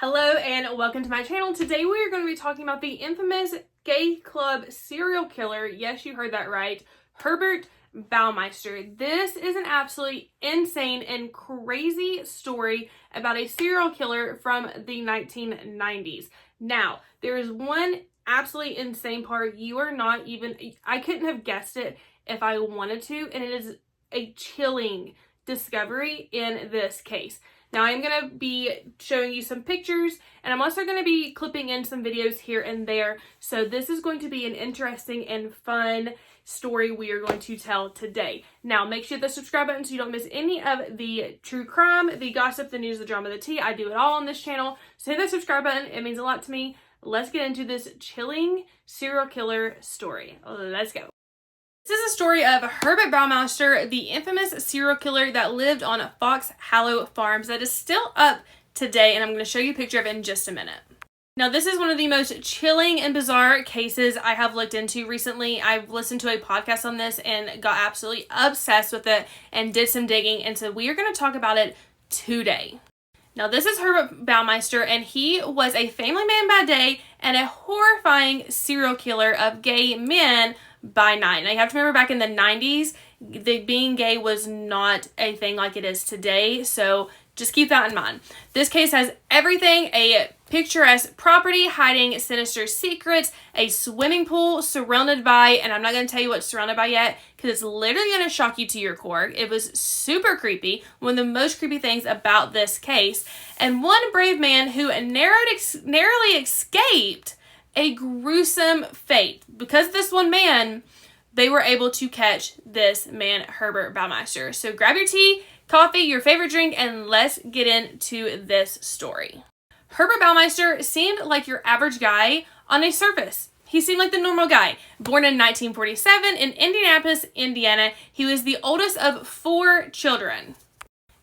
Hello and welcome to my channel. Today we are going to be talking about the infamous gay club serial killer. Yes, you heard that right. Herbert Baumeister. This is an absolutely insane and crazy story about a serial killer from the 1990s. Now, there is one absolutely insane part. I couldn't have guessed it if I wanted to, and it is a chilling discovery in this case. Now, I'm going to be showing you some pictures, and I'm also going to be clipping in some videos here and there. So this is going to be an interesting and fun story we are going to tell today. Now, make sure to hit the subscribe button so you don't miss any of the true crime, the gossip, the news, the drama, the tea. I do it all on this channel. So hit the subscribe button. It means a lot to me. Let's get into this chilling serial killer story. Let's go. This is a story of Herbert Baumeister, the infamous serial killer that lived on Fox Hollow Farms that is still up today, and I'm going to show you a picture of it in just a minute. Now, this is one of the most chilling and bizarre cases I have looked into recently. I've listened to a podcast on this and got absolutely obsessed with it and did some digging, and so we are going to talk about it today. Now, this is Herbert Baumeister, and he was a family man by day and a horrifying serial killer of gay men by night. Now, you have to remember back in the 90s, being gay was not a thing like it is today, so just keep that in mind. This case has everything: a picturesque property hiding sinister secrets, a swimming pool surrounded by, and I'm not going to tell you what's surrounded by yet, because it's literally going to shock you to your core. It was super creepy, one of the most creepy things about this case, and one brave man who narrowly escaped a gruesome fate. Because of this one man, they were able to catch this man, Herbert Baumeister. So grab your tea, coffee, your favorite drink, and let's get into this story. Herbert Baumeister seemed like your average guy on a surface. He seemed like the normal guy. Born in 1947 in Indianapolis, Indiana, he was the oldest of 4 children.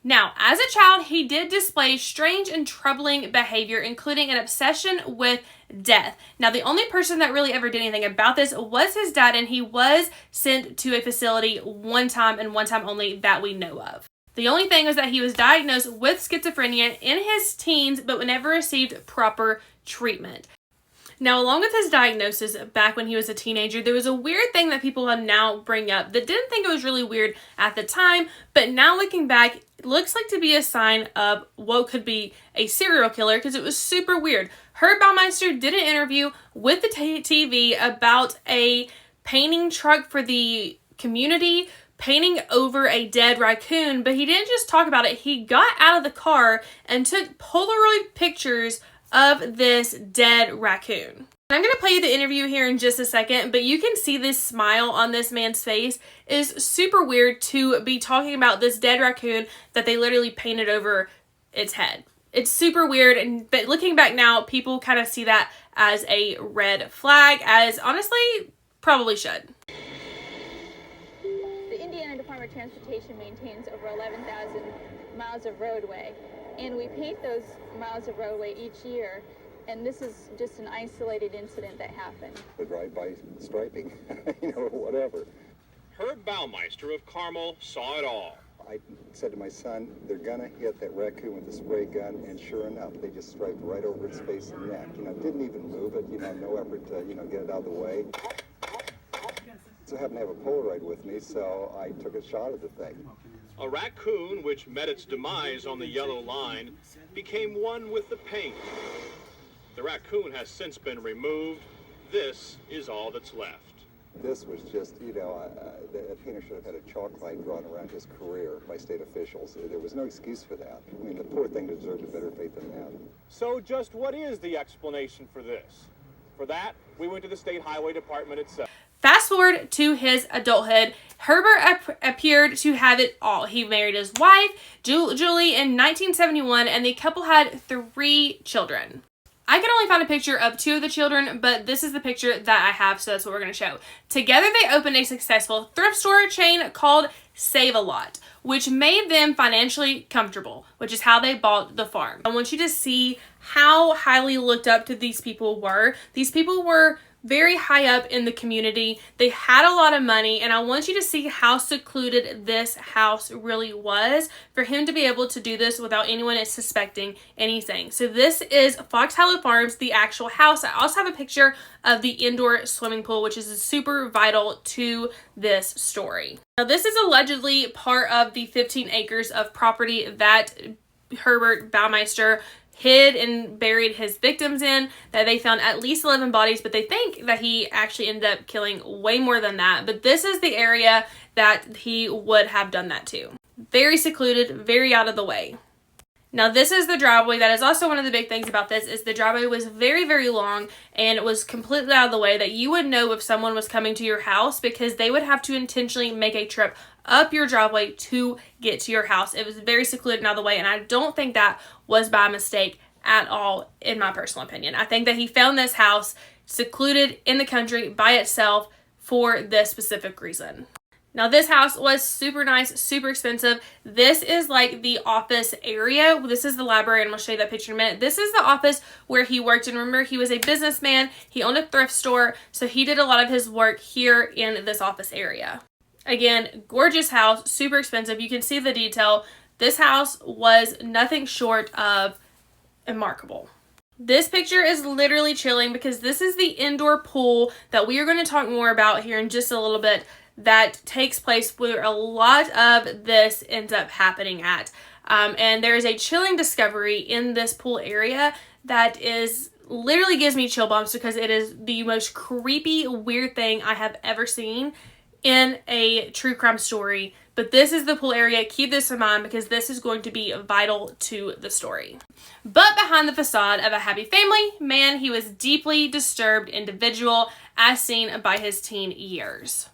Now, as a child, he did display strange and troubling behavior, including an obsession with death. Now, the only person that really ever did anything about this was his dad, and he was sent to a facility one time and one time only that we know of. The only thing was that he was diagnosed with schizophrenia in his teens, but never received proper treatment. Now, along with his diagnosis back when he was a teenager, there was a weird thing that people now bring up that didn't think it was really weird at the time, but now looking back, it looks like to be a sign of what could be a serial killer, because it was super weird. Herb Baumeister did an interview with the TV about a painting truck for the community, painting over a dead raccoon, but he didn't just talk about it. He got out of the car and took Polaroid pictures of this dead raccoon. I'm going to play you the interview here in just a second, but you can see this smile on this man's face. It is super weird to be talking about this dead raccoon that they literally painted over its head. It's super weird, but looking back now, people kind of see that as a red flag, as honestly, probably should. The Indiana Department of Transportation maintains over 11,000 miles of roadway, and we paint those miles of roadway each year, and this is just an isolated incident that happened. The drive-by striping, whatever. Herb Baumeister of Carmel saw it all. I said to my son, they're gonna hit that raccoon with a spray gun, and sure enough, they just striped right over its face and neck. Didn't even move it, no effort to, get it out of the way. So I happened to have a Polaroid with me, so I took a shot at the thing. A raccoon, which met its demise on the yellow line, became one with the paint. The raccoon has since been removed. This is all that's left. This was just, the painter should have had a chalk line drawn around his career by state officials. There was no excuse for that. The poor thing deserved a better fate than that. So just what is the explanation for this? For that, we went to the State Highway Department itself. Fast forward to his adulthood, Herbert appeared to have it all. He married his wife, Julie, in 1971, and the couple had 3 children. I could only find a picture of 2 of the children, but this is the picture that I have, so that's what we're going to show. Together, they opened a successful thrift store chain called Save-A-Lot, which made them financially comfortable, which is how they bought the farm. I want you to see how highly looked up to these people were. These people were very high up in the community. They had a lot of money, and I want you to see how secluded this house really was for him to be able to do this without anyone suspecting anything. So this is Fox Hollow Farms, the actual house. I also have a picture of the indoor swimming pool, which is super vital to this story. Now, this is allegedly part of the 15 acres of property that Herbert Baumeister hid and buried his victims in, that they found at least 11 bodies, but they think that he actually ended up killing way more than that. But this is the area that he would have done that to. Very secluded, very out of the way. Now, this is the driveway. That is also one of the big things about this, is the driveway was very, very long, and it was completely out of the way that you would know if someone was coming to your house, because they would have to intentionally make a trip up your driveway to get to your house. It was very secluded and out of the way, and I don't think that was by mistake at all, in my personal opinion. I think that he found this house secluded in the country by itself for this specific reason. Now, this house was super nice, super expensive. This is like the office area. This is the library, and I'm going to show you that picture in a minute. This is the office where he worked, and remember, he was a businessman. He owned a thrift store, so he did a lot of his work here in this office area. Again, gorgeous house, super expensive. You can see the detail. This house was nothing short of remarkable. This picture is literally chilling, because this is the indoor pool that we are going to talk more about here in just a little bit, that takes place where a lot of this ends up happening at. And there is a chilling discovery in this pool area that is literally gives me chill bumps, because it is the most creepy, weird thing I have ever seen in a true crime story. But this is the pool area. Keep this in mind, because this is going to be vital to the story. But behind the facade of a happy family man, he was deeply disturbed individual, as seen by his teen years.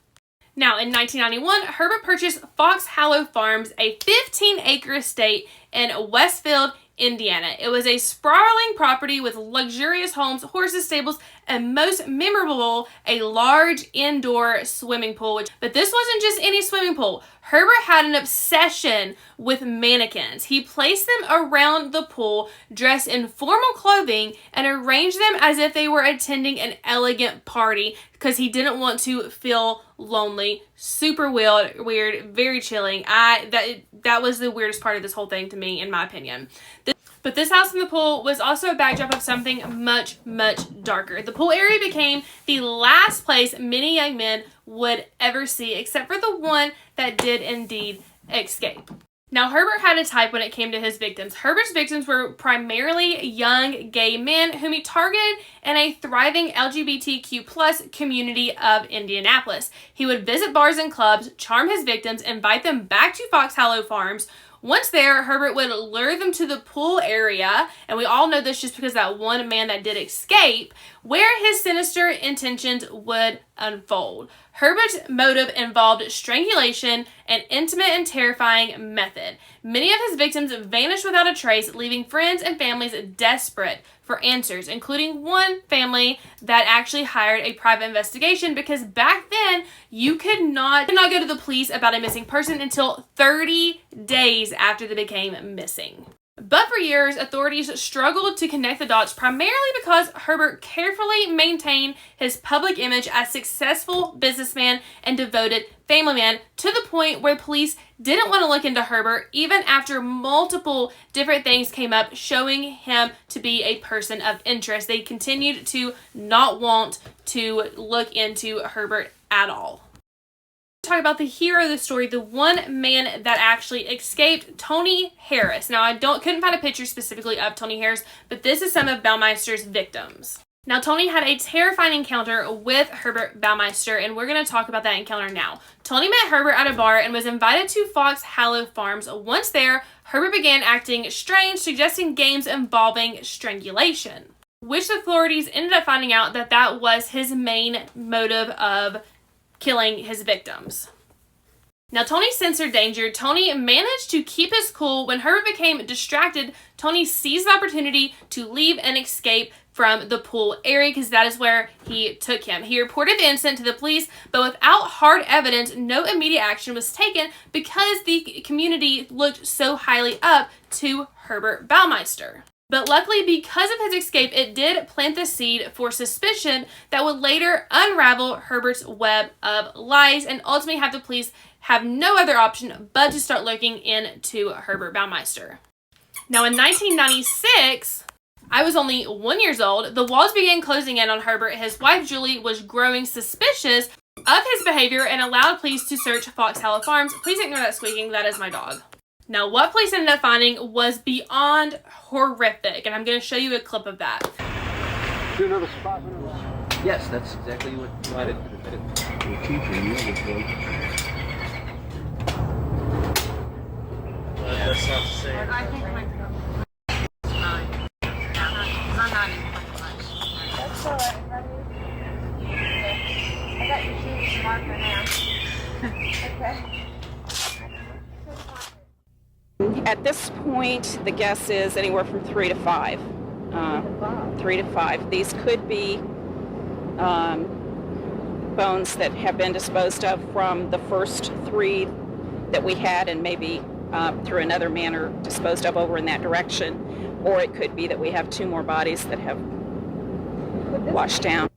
Now, in 1991, Herbert purchased Fox Hollow Farms, a 15-acre estate in Westfield, Indiana. It was a sprawling property with luxurious homes, horses, stables, and most memorable, a large indoor swimming pool. But this wasn't just any swimming pool. Herbert had an obsession with mannequins. He placed them around the pool, dressed in formal clothing, and arranged them as if they were attending an elegant party, because he didn't want to feel lonely. Super weird, very chilling. That was the weirdest part of this whole thing to me, in my opinion. But this house in the pool was also a backdrop of something much, much darker. The pool area became the last place many young men would ever see, except for the one that did indeed escape. Now, Herbert had a type when it came to his victims. Herbert's victims were primarily young gay men whom he targeted in a thriving LGBTQ+ community of Indianapolis. He would visit bars and clubs, charm his victims, invite them back to Fox Hollow Farms. Once there, Herbert would lure them to the pool area, and we all know this just because that one man that did escape, where his sinister intentions would unfold. Herbert's motive involved strangulation, an intimate and terrifying method. Many of his victims vanished without a trace, leaving friends and families desperate for answers, including one family that actually hired a private investigation, because back then you could not go to the police about a missing person until 30 days after they became missing. But for years, authorities struggled to connect the dots, primarily because Herbert carefully maintained his public image as successful businessman and devoted family man, to the point where police didn't want to look into Herbert even after multiple different things came up showing him to be a person of interest. They continued to not want to look into Herbert at all. Talk about the hero of the story, the one man that actually escaped, Tony Harris. Now, I couldn't find a picture specifically of Tony Harris, but this is some of Baumeister's victims. Now, Tony had a terrifying encounter with Herbert Baumeister, and we're going to talk about that encounter now. Tony met Herbert at a bar and was invited to Fox Hollow Farms. Once there, Herbert began acting strange, suggesting games involving strangulation, which the authorities ended up finding out that was his main motive of killing his victims. Now, Tony censored danger. Tony managed to keep his cool. When Herbert became distracted, Tony seized the opportunity to leave and escape from the pool area, because that is where he took him. He reported the incident to the police, but without hard evidence, no immediate action was taken because the community looked so highly up to Herbert Baumeister. But luckily, because of his escape, it did plant the seed for suspicion that would later unravel Herbert's web of lies and ultimately have the police have no other option but to start looking into Herbert Baumeister. Now, in 1996, I was only 1 year old. The walls began closing in on Herbert. His wife, Julie, was growing suspicious of his behavior and allowed police to search Fox Hollow Farms. Please ignore that squeaking. That is my dog. Now, what police ended up finding was beyond horrific, and I'm going to show you a clip of that. Do another spot. Yes, that's exactly what I did. That's not the same. I think my is 9. I'm not even playing much. That's all right, buddy. Okay. I got your shoes marker now. Okay. At this point, the guess is anywhere from 3 to 5. 3 to 5. These could be bones that have been disposed of from the first 3 that we had, and maybe through another manner disposed of over in that direction. Or it could be that we have 2 more bodies that have washed down.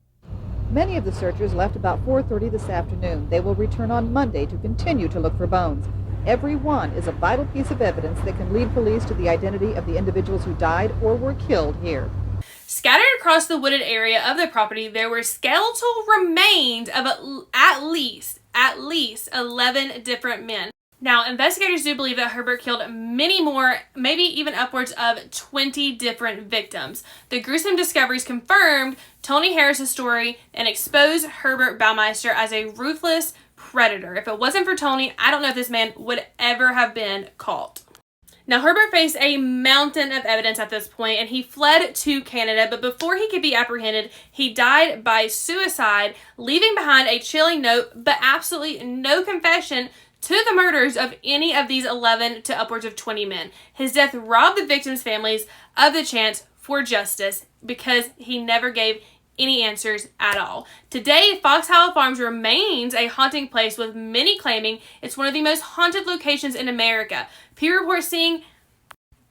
Many of the searchers left about 4:30 this afternoon. They will return on Monday to continue to look for bones. Every one is a vital piece of evidence that can lead police to the identity of the individuals who died or were killed here. Scattered across the wooded area of the property, there were skeletal remains of at least 11 different men. Now, investigators do believe that Herbert killed many more, maybe even upwards of 20 different victims. The gruesome discoveries confirmed Tony Harris's story and exposed Herbert Baumeister as a ruthless predator. If it wasn't for Tony, I don't know if this man would ever have been caught. Now, Herbert faced a mountain of evidence at this point, and he fled to Canada, but before he could be apprehended, he died by suicide, leaving behind a chilling note, but absolutely no confession to the murders of any of these 11 to upwards of 20 men. His death robbed the victims' families of the chance for justice because he never gave any answers at all. Today, Fox Hollow Farms remains a haunting place, with many claiming it's one of the most haunted locations in America. People report seeing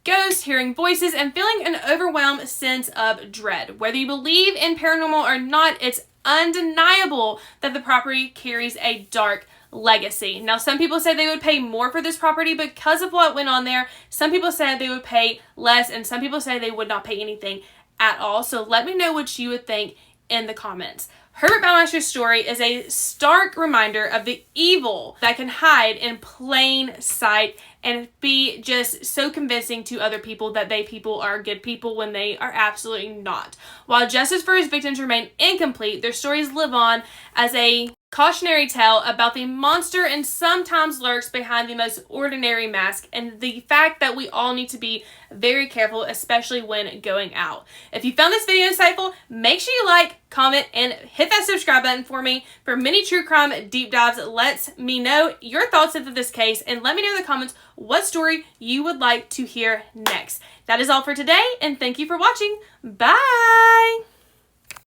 ghosts, hearing voices, and feeling an overwhelmed sense of dread. Whether you believe in paranormal or not, it's undeniable that the property carries a dark legacy. Now, some people say they would pay more for this property because of what went on there. Some people said they would pay less, and some people say they would not pay anything at all. So let me know what you would think in the comments. Herbert Baumeister's story is a stark reminder of the evil that can hide in plain sight and be just so convincing to other people that people are good people when they are absolutely not. While justice for his victims remain incomplete, their stories live on as a cautionary tale about the monster and sometimes lurks behind the most ordinary mask, and the fact that we all need to be very careful, especially when going out. If you found this video insightful, make sure you like, comment, and hit that subscribe button for me. For many true crime deep dives, let me know your thoughts into this case, and let me know in the comments what story you would like to hear next. That is all for today, and thank you for watching. Bye!